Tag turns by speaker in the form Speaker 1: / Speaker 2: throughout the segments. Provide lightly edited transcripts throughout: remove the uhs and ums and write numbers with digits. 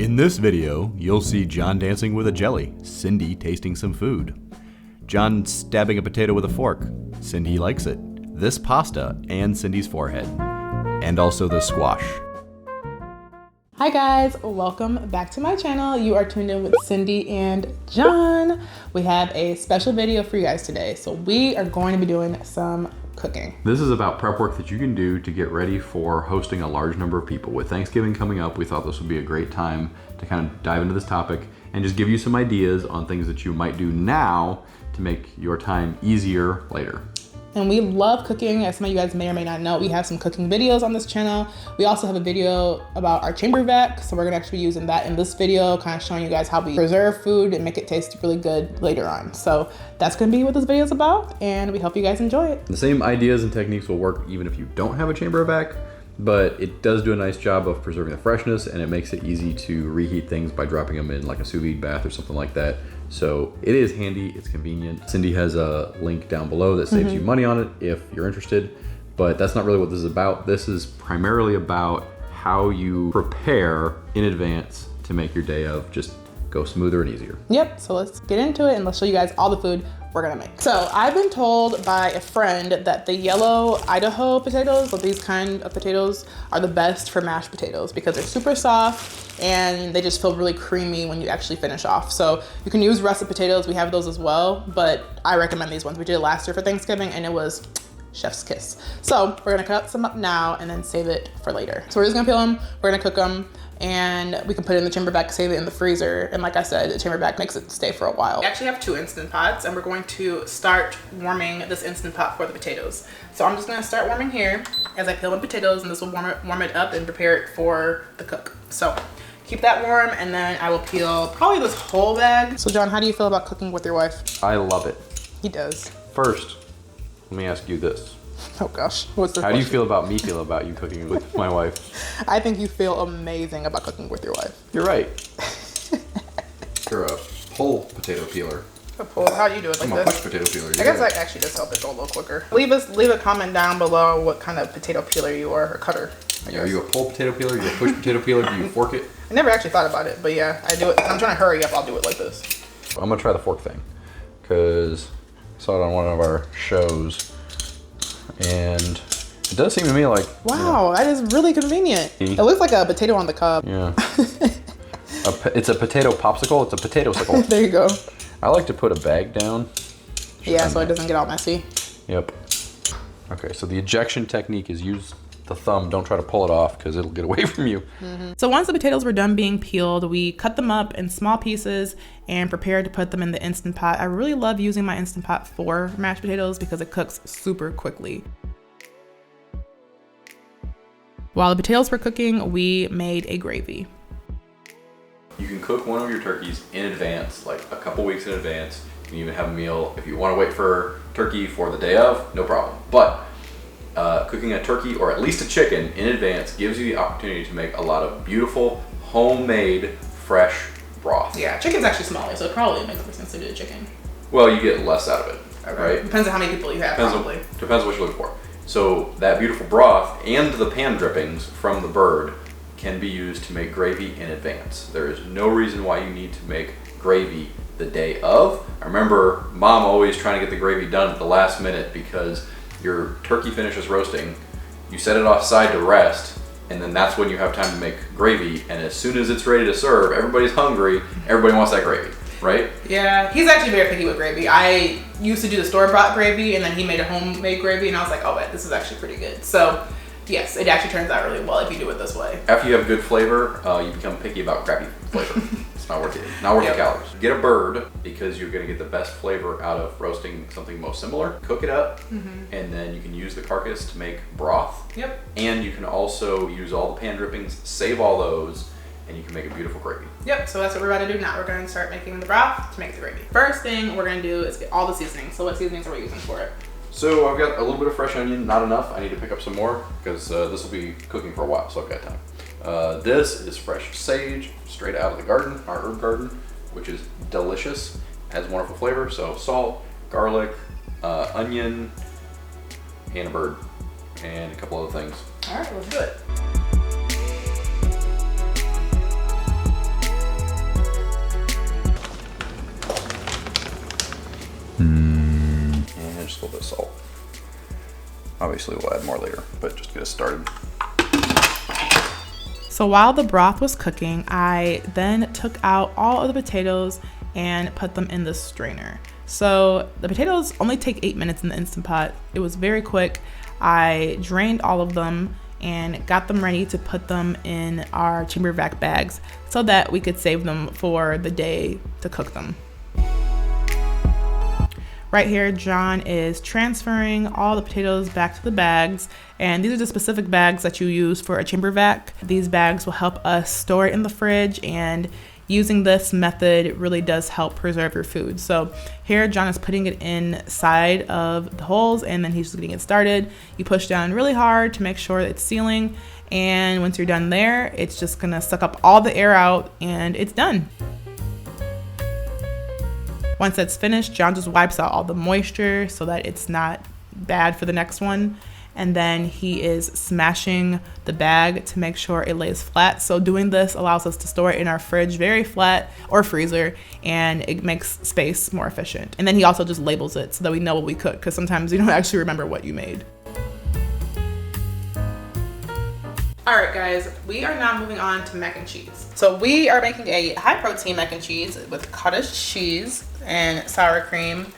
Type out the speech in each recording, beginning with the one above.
Speaker 1: In this video, you'll see John dancing with a jelly, Cindy tasting some food, John stabbing a potato with a fork, Cindy likes it, this pasta and Cindy's forehead, and also the squash.
Speaker 2: Hi guys, welcome back to my channel. You are tuned in with Cindy and John. We have a special video for you guys today. So we are going to be doing some cooking.
Speaker 3: This is about prep work that you can do to get ready for hosting a large number of people. With Thanksgiving coming up, we thought this would be a great time to kind of dive into this topic and just give you some ideas on things that you might do now to make your time easier later.
Speaker 2: And we love cooking. As some of you guys may or may not know, we have some cooking videos on this channel. We also have a video about our chamber vac. So we're gonna actually be using that in this video, kind of showing you guys how we preserve food and make it taste really good later on. So that's gonna be what this video is about, and we hope you guys enjoy it.
Speaker 3: The same ideas and techniques will work even if you don't have a chamber vac, but it does do a nice job of preserving the freshness, and it makes it easy to reheat things by dropping them in like a sous vide bath or something like that. So it is handy, it's convenient. Cindy has a link down below that saves you money on it if you're interested, but that's not really what this is about. This is primarily about how you prepare in advance to make your day of just go smoother and easier.
Speaker 2: Yep, so let's get into it and let's show you guys all the food we're gonna make. So I've been told by a friend that the yellow Idaho potatoes, or these kind of potatoes, are the best for mashed potatoes because they're super soft and they just feel really creamy when you actually finish off. So you can use russet potatoes, we have those as well, but I recommend these ones. We did it last year for Thanksgiving and it was chef's kiss. So we're gonna cut some up now and then save it for later. So we're just gonna peel them, we're gonna cook them, and we can put it in the chamber vac, save it in the freezer. And like I said, the chamber vac makes it stay for a while. We actually have 2 Instant Pots and we're going to start warming this Instant Pot for the potatoes. So I'm just gonna start warming here as I peel my potatoes, and this will warm it up and prepare it for the cook. So keep that warm, and then I will peel probably this whole bag. So John, how do you feel about cooking with your wife?
Speaker 3: I love it.
Speaker 2: He does.
Speaker 3: First, let me ask you this.
Speaker 2: Oh gosh, what's the
Speaker 3: How do you feel about me feel about you cooking with my wife?
Speaker 2: I think you feel amazing about cooking with your wife.
Speaker 3: You're right. You're a whole potato peeler.
Speaker 2: How do you do it? Like
Speaker 3: I'm a push potato peeler.
Speaker 2: I guess that actually does help it go a little quicker. Leave a comment down below what kind of potato peeler you are, or cutter.
Speaker 3: Are you a pull potato peeler? Are you a push potato peeler? Do you fork it?
Speaker 2: I never actually thought about it, but yeah, I do it. I'm trying to hurry up. I'll do it like this.
Speaker 3: I'm gonna try the fork thing because I saw it on one of our shows, and it does seem to me like,
Speaker 2: wow, that is really convenient. It looks like a potato on the cob.
Speaker 3: Yeah. It's a potato popsicle. It's a potato sickle.
Speaker 2: There you go.
Speaker 3: I like to put a bag down.
Speaker 2: Yeah, so it doesn't get all messy.
Speaker 3: Yep. Okay, so the ejection technique is use the thumb. Don't try to pull it off because it'll get away from you.
Speaker 2: So once the potatoes were done being peeled, we cut them up in small pieces and prepared to put them in the Instant Pot. I really love using my Instant Pot for mashed potatoes because it cooks super quickly. While the potatoes were cooking, we made a gravy.
Speaker 3: You can cook one of your turkeys in advance, like a couple weeks in advance. You can even have a meal. If you want to wait for turkey for the day of, no problem. But cooking a turkey or at least a chicken in advance gives you the opportunity to make a lot of beautiful, homemade, fresh broth.
Speaker 2: Yeah, chicken's actually smaller, so it probably makes more sense to do the chicken.
Speaker 3: Well, you get less out of it, right?
Speaker 2: Depends on how many people you have, probably.
Speaker 3: Depends on what you're looking for. So that beautiful broth and the pan drippings from the bird can be used to make gravy in advance. There is no reason why you need to make gravy the day of. I remember mom always trying to get the gravy done at the last minute because your turkey finishes roasting, you set it offside to rest, and then that's when you have time to make gravy, and as soon as it's ready to serve, everybody's hungry, everybody wants that gravy, right?
Speaker 2: Yeah, he's actually very picky with gravy. I used to do the store-bought gravy, and then he made a homemade gravy, and I was like, oh, this is actually pretty good. So yes, it actually turns out really well if you do it this way.
Speaker 3: After you have good flavor, you become picky about crappy flavor. It's not worth it. Not worth the calories. Get a bird because you're going to get the best flavor out of roasting something most similar. Cook it up, and then you can use the carcass to make broth.
Speaker 2: Yep.
Speaker 3: And you can also use all the pan drippings, save all those, and you can make a beautiful gravy.
Speaker 2: Yep, so that's what we're about to do now. We're going to start making the broth to make the gravy. First thing we're going to do is get all the seasonings. So what seasonings are we using for it?
Speaker 3: So I've got a little bit of fresh onion, not enough. I need to pick up some more because this will be cooking for a while, so I've got time. This is fresh sage, straight out of the garden, our herb garden, which is delicious, has wonderful flavor. So salt, garlic, onion, and a bird, and a couple other things.
Speaker 2: All right, let's do it.
Speaker 3: a little bit of salt. Obviously we'll add more later, but just to get us started.
Speaker 2: So while the broth was cooking, I then took out all of the potatoes and put them in the strainer. So the potatoes only take 8 minutes in the Instant Pot. It was very quick. I drained all of them and got them ready to put them in our chamber vac bags so that we could save them for the day to cook them. Right here, John is transferring all the potatoes back to the bags, and these are the specific bags that you use for a chamber vac. These bags will help us store it in the fridge, and using this method really does help preserve your food. So here, John is putting it inside of the holes, and then he's just getting it started. You push down really hard to make sure that it's sealing, and once you're done there, it's just gonna suck up all the air out, and it's done. Once that's finished, John just wipes out all the moisture so that it's not bad for the next one. And then he is smashing the bag to make sure it lays flat. So doing this allows us to store it in our fridge very flat or freezer, and it makes space more efficient. And then he also just labels it so that we know what we cook, because sometimes you don't actually remember what you made. All right, guys, we are now moving on to mac and cheese. So we are making a high protein mac and cheese with cottage cheese and sour cream.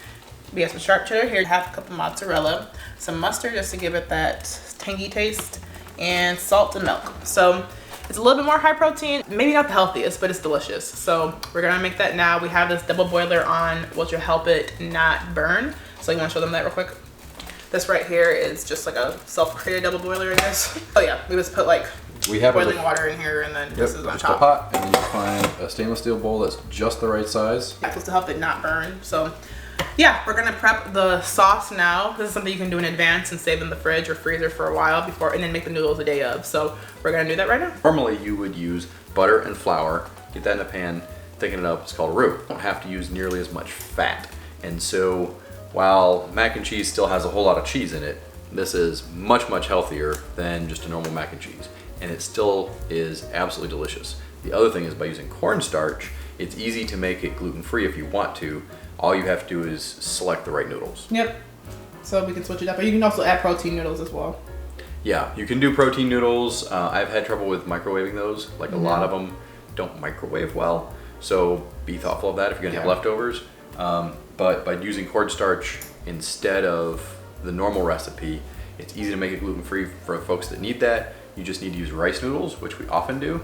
Speaker 2: We have some sharp cheddar here, half a cup of mozzarella, some mustard just to give it that tangy taste, and salt and milk. So it's a little bit more high protein, maybe not the healthiest, but it's delicious. So we're gonna make that now. We have this double boiler on, which will help it not burn. So you wanna show them that real quick? This right here is just like a self-created double boiler, I guess. Oh yeah, we just put like boiling water in here, and then this is on top.
Speaker 3: A pot, and then you find a stainless steel bowl that's just the right size.
Speaker 2: Yeah, supposed to help it not burn. So yeah, we're gonna prep the sauce now. This is something you can do in advance and save in the fridge or freezer for a while before, and then make the noodles the day of. So we're gonna do that right now.
Speaker 3: Normally you would use butter and flour, get that in a pan, thicken it up, it's called roux. You don't have to use nearly as much fat. And so while mac and cheese still has a whole lot of cheese in it, this is much, much healthier than just a normal mac and cheese. And it still is absolutely delicious. The other thing is by using cornstarch, it's easy to make it gluten-free if you want to. All you have to do is select the right noodles.
Speaker 2: Yep. So we can switch it up, but you can also add protein noodles as well.
Speaker 3: Yeah, you can do protein noodles. I've had trouble with microwaving those. Like a lot of them don't microwave well. So be thoughtful of that if you're gonna have leftovers. But by using cornstarch instead of the normal recipe, it's easy to make it gluten-free for folks that need that. You just need to use rice noodles, which we often do.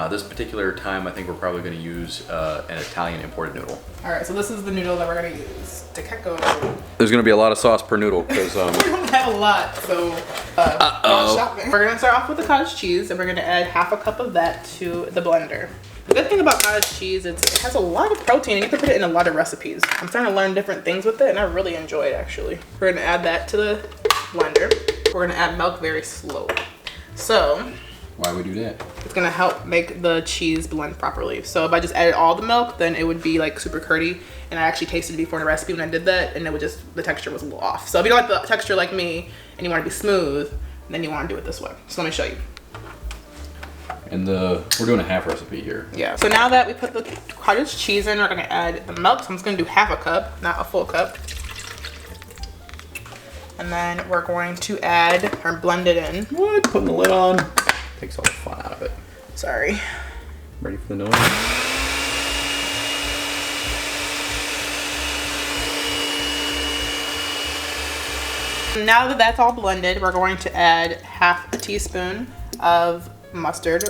Speaker 3: This particular time, I think we're probably going to use an Italian imported noodle.
Speaker 2: All right, so this is the noodle that we're going to use.
Speaker 3: There's going to be a lot of sauce per noodle because
Speaker 2: we don't have a lot, so shopping. We're going to start off with the cottage cheese, and we're going to add half a cup of that to the blender. The good thing about cottage cheese is it has a lot of protein, and you can put it in a lot of recipes. I'm starting to learn different things with it, and I really enjoy it, actually. We're going to add that to the blender. We're going to add milk very slowly. So
Speaker 3: why would we do that?
Speaker 2: It's gonna help make the cheese blend properly. So if I just added all the milk, then it would be like super curdy. And I actually tasted it before in a recipe when I did that, and it would just, the texture was a little off. So if you don't like the texture like me, and you wanna be smooth, then you wanna do it this way. So let me show you.
Speaker 3: And we're doing a half recipe here.
Speaker 2: Yeah, so now that we put the cottage cheese in, we're gonna add the milk. So I'm just gonna do half a cup, not a full cup. And then we're going to add, or blend it in.
Speaker 3: What? Putting the lid on takes all the fun out of it.
Speaker 2: Sorry.
Speaker 3: Ready for the noise?
Speaker 2: Now that that's all blended, we're going to add half a teaspoon of mustard.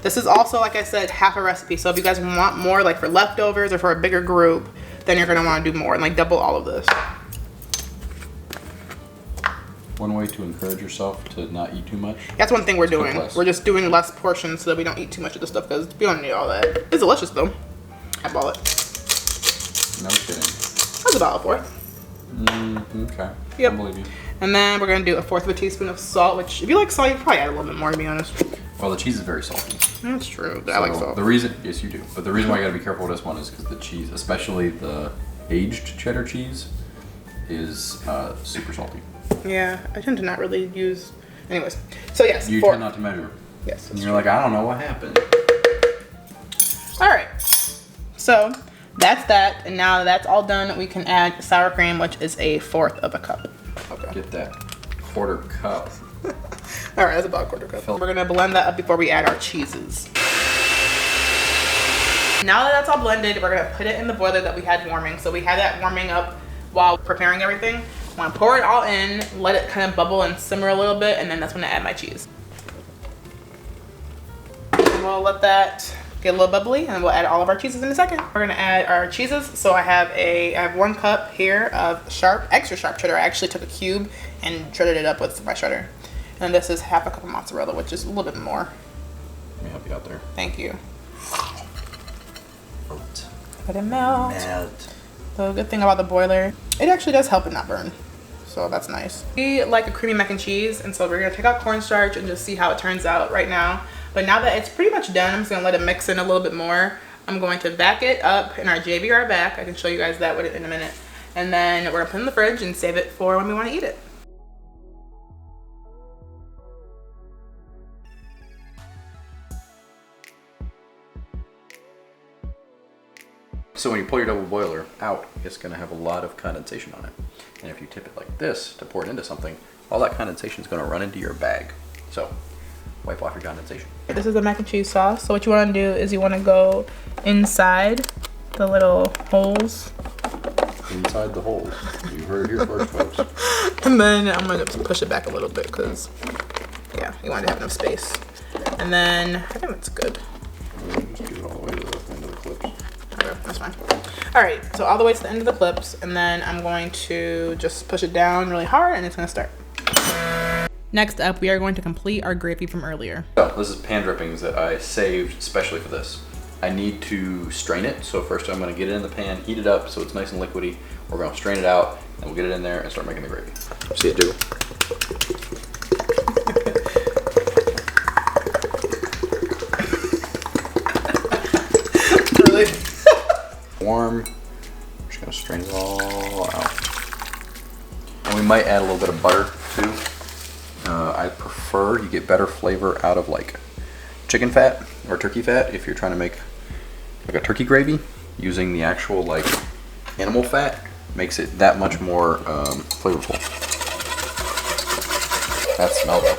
Speaker 2: This is also, like I said, half a recipe. So if you guys want more, like for leftovers or for a bigger group, then you're gonna wanna do more and like double all of this.
Speaker 3: One way to encourage yourself to not eat too much.
Speaker 2: That's one thing we're doing. We're just doing less portions so that we don't eat too much of the stuff because we don't need all that. It's delicious though. I bought it.
Speaker 3: No kidding.
Speaker 2: That's about a fourth.
Speaker 3: Okay.
Speaker 2: Yep.
Speaker 3: I believe you.
Speaker 2: And then we're gonna do a fourth of a teaspoon of salt, which if you like salt, you can probably add a little bit more, to be honest.
Speaker 3: Well, the cheese is very salty.
Speaker 2: That's true. I like salt.
Speaker 3: The reason, yes, you do. But the reason why you gotta be careful with this one is because the cheese, especially the aged cheddar cheese, is super salty.
Speaker 2: Yeah, I tend to not really use. Anyways, so yes.
Speaker 3: You tend not to measure.
Speaker 2: Yes.
Speaker 3: And you're like, I don't know what happened.
Speaker 2: All right. So That's that. And now that's all done, we can add sour cream, which is 1/4 of a cup. Okay.
Speaker 3: Get that 1/4 cup.
Speaker 2: All right, that's about 1/4 cup. We're gonna blend that up before we add our cheeses. Now that that's all blended, we're gonna put it in the boiler that we had warming. So we had that warming up while preparing everything. I'm gonna pour it all in, let it kind of bubble and simmer a little bit, and then that's when I add my cheese. And we'll let that get a little bubbly, and we'll add all of our cheeses in a second. We're gonna add our cheeses. So I have 1 cup here of extra sharp cheddar. I actually took a cube and shredded it up with my shredder. And this is 1/2 cup of mozzarella, which is a little bit more.
Speaker 3: Let me help you out there.
Speaker 2: Thank you. Let it melt. The good thing about the boiler, it actually does help it not burn. So that's nice. We like a creamy mac and cheese, and so we're gonna take out cornstarch and just see how it turns out right now. But now that it's pretty much done, I'm just gonna let it mix in a little bit more. I'm going to vac it up in our JVR VAC. I can show you guys that in a minute. And then we're gonna put it in the fridge and save it for when we wanna eat it.
Speaker 3: So when you pull your double boiler out, it's going to have a lot of condensation on it. And if you tip it like this to pour it into something, all that condensation is going to run into your bag. So wipe off your condensation.
Speaker 2: This is the mac and cheese sauce. So what you want to do is you want to go inside the little holes.
Speaker 3: Inside the holes. You heard it here first, folks.
Speaker 2: And then I'm going to push it back a little bit because, yeah, you want to have enough space. And then I think that's good.
Speaker 3: Just get it all the way to the end of the clips.
Speaker 2: Okay, that's fine. All right, so all the way to the end of the clips, and then I'm going to just push it down really hard, and it's gonna start. Next up, we are going to complete our gravy from earlier.
Speaker 3: So this is pan drippings that I saved especially for this. I need to strain it, so first I'm gonna get it in the pan, heat it up so it's nice and liquidy. We're gonna strain it out, and we'll get it in there and start making the gravy. See it do.
Speaker 2: Really?
Speaker 3: Warm. Just gonna strain it all out. And we might add a little bit of butter too. I prefer you get better flavor out of like chicken fat or turkey fat if you're trying to make like a turkey gravy. Using the actual like animal fat makes it that much more flavorful. That smell though.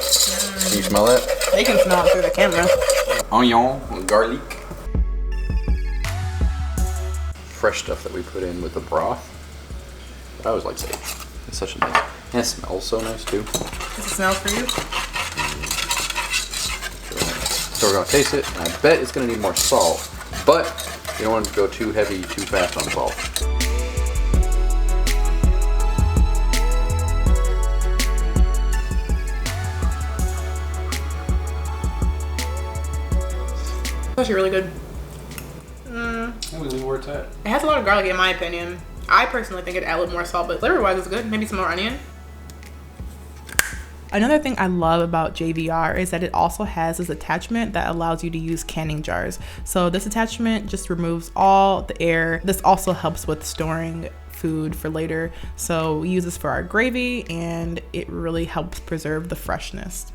Speaker 3: Can you smell that?
Speaker 2: They can smell it through the camera.
Speaker 3: Onion with garlic. Fresh stuff that we put in with the broth. I always like sage. It's such a nice, and it smells so nice too.
Speaker 2: Does it smell for you?
Speaker 3: So we're gonna taste it, and I bet it's gonna need more salt, but you don't want it to go too heavy, too fast on salt.
Speaker 2: It's actually really good.
Speaker 3: We leave where it's at.
Speaker 2: It has a lot of garlic in my opinion. I personally think it'd add a little more salt, but flavor-wise it's good. Maybe some more onion. Another thing I love about JVR is that it also has this attachment that allows you to use canning jars. So this attachment just removes all the air. This also helps with storing food for later. So we use this for our gravy and it really helps preserve the freshness.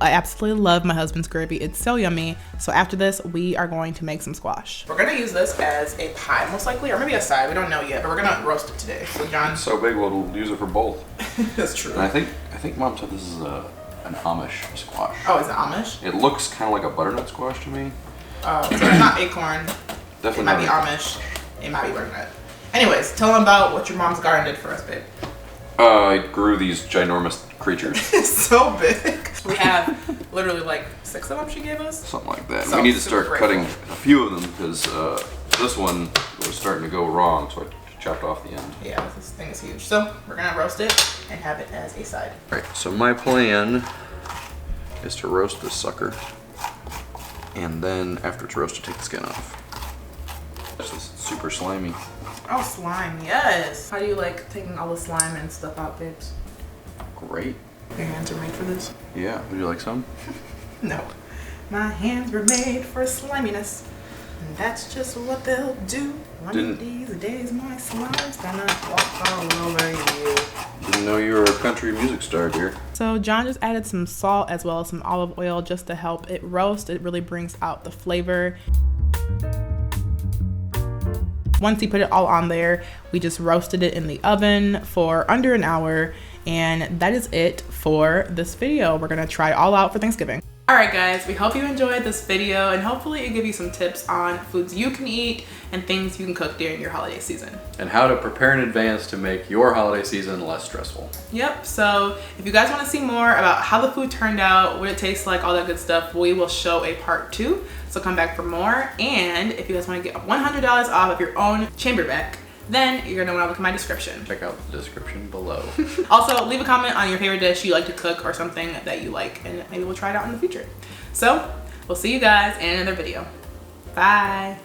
Speaker 2: I absolutely love my husband's gravy. It's so yummy. So after this, we are going to make some squash. We're gonna use this as a pie, most likely, or maybe a side. We don't know yet, but we're gonna roast it today. So John.
Speaker 3: It's so big, we'll use it for both.
Speaker 2: That's true.
Speaker 3: And I think Mom said this is an Amish squash.
Speaker 2: Oh, is it Amish?
Speaker 3: It looks kind of like a butternut squash to me.
Speaker 2: Oh, so it's not acorn.
Speaker 3: Definitely
Speaker 2: It might be
Speaker 3: not.
Speaker 2: Amish. It might be butternut. Anyways, tell them about what your mom's garden did for us, babe.
Speaker 3: I grew these ginormous creatures.
Speaker 2: It's so big. We have literally like 6 of them she gave us.
Speaker 3: Something like that.
Speaker 2: So,
Speaker 3: We need to
Speaker 2: super
Speaker 3: start
Speaker 2: grateful.
Speaker 3: cutting a few of them because this one was starting to go wrong, so I chopped off the end.
Speaker 2: Yeah, this thing is huge. So we're gonna roast it and have it as a side.
Speaker 3: Alright, so my plan is to roast this sucker, and then after it's roasted, take the skin off. This is super slimy.
Speaker 2: Oh, slime, yes. How do you like taking all the slime and stuff out, babes?
Speaker 3: Great.
Speaker 2: Your hands are made for this?
Speaker 3: Yeah, would you like some?
Speaker 2: No. My hands were made for sliminess. And that's just what they'll do. One of these days, my slime's gonna walk all over you.
Speaker 3: Didn't know you were a country music star, dear.
Speaker 2: So John just added some salt as well as some olive oil just to help it roast. It really brings out the flavor. Once you put it all on there, we just roasted it in the oven for under an hour, and that is it for this video. We're gonna try it all out for Thanksgiving. All right, guys, we hope you enjoyed this video, and hopefully it give you some tips on foods you can eat and things you can cook during your holiday season.
Speaker 3: And how to prepare in advance to make your holiday season less stressful.
Speaker 2: Yep, so if you guys want to see more about how the food turned out, what it tastes like, all that good stuff, we will show a part 2. So come back for more. And if you guys want to get $100 off of your own chamber vac, then you're gonna want to look at my description.
Speaker 3: Check out the description below.
Speaker 2: Also, leave a comment on your favorite dish you like to cook or something that you like, and maybe we'll try it out in the future. So we'll see you guys in another video. Bye.